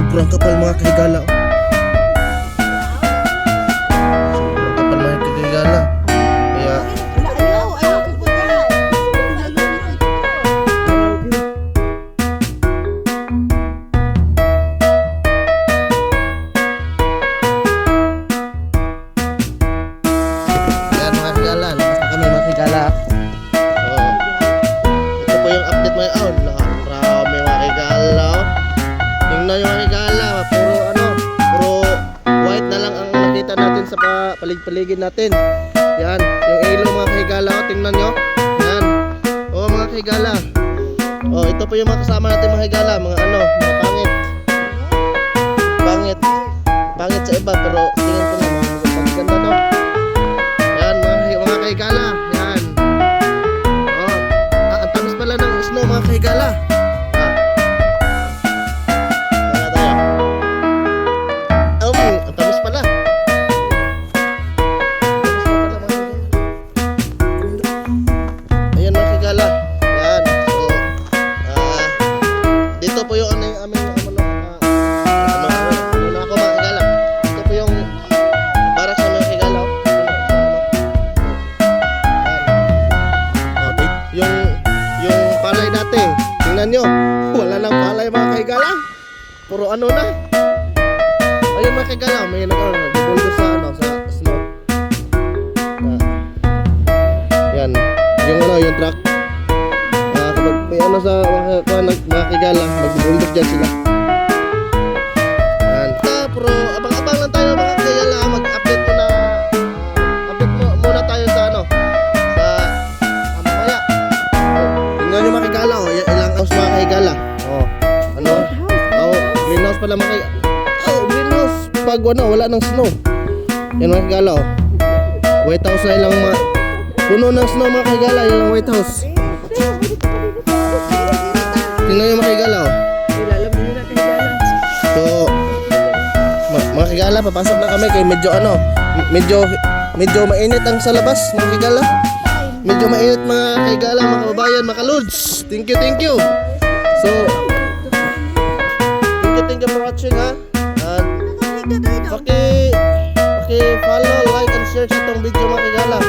sobrang kapal mga kahigala. Sobrang kapal mga kahigala. Kaya yan mga kahigala, labas na kami mga kahigala. Ito po yung update mga marami mga kahigala. Tingnan yung mga kahigala, puro white na lang ang nakita natin sa palig-paligid natin. Yan, yung ilaw mga kahigala, tingnan nyo. Yan, mga kahigala. Ito po yung mga kasama natin mga kahigala, mga mga pangit. Pangit sa iba, pero tingnan ko na mga ganda no. Yan, mga kahigala. Yan. Ang tamis pala ng snow mga kahigala. Ang tamis pala. Ayan mga kahigala. Yan. Dito po yung aming ako mga kahigala. Ito po yung para sa mga kahigala. Yung palay dati, tingnan nyo, wala nang palay mga kahigala. Puro na. Ayun mga kahigala, may nag-buldo sa snow. Yan, yung truck. Kapag may sa mga kahigala, mag-buldo dyan sila. Yan, puro abang-abang lang tayo mga kahigala. Mag-update muna tayo sa mamaya. Tingnan nyo mga kahigala, ilang house mga kahigala. Greenhouse pala mga kahigala. Greenhouse pag wala ng snow. Yan mga kahigala. White house na ilang puno ng snow mga kahigala. Yan ang white house. Tingnan nyo mga kahigala. So mga kahigala, papasok na kami kay medyo mainit ang sa labas mga kahigala. Medyo mainit mga kahigala, mga kababayan, mga lods. Thank you. So thank you for watching ha. And paki-follow, like and share sa itong video mga kahigala.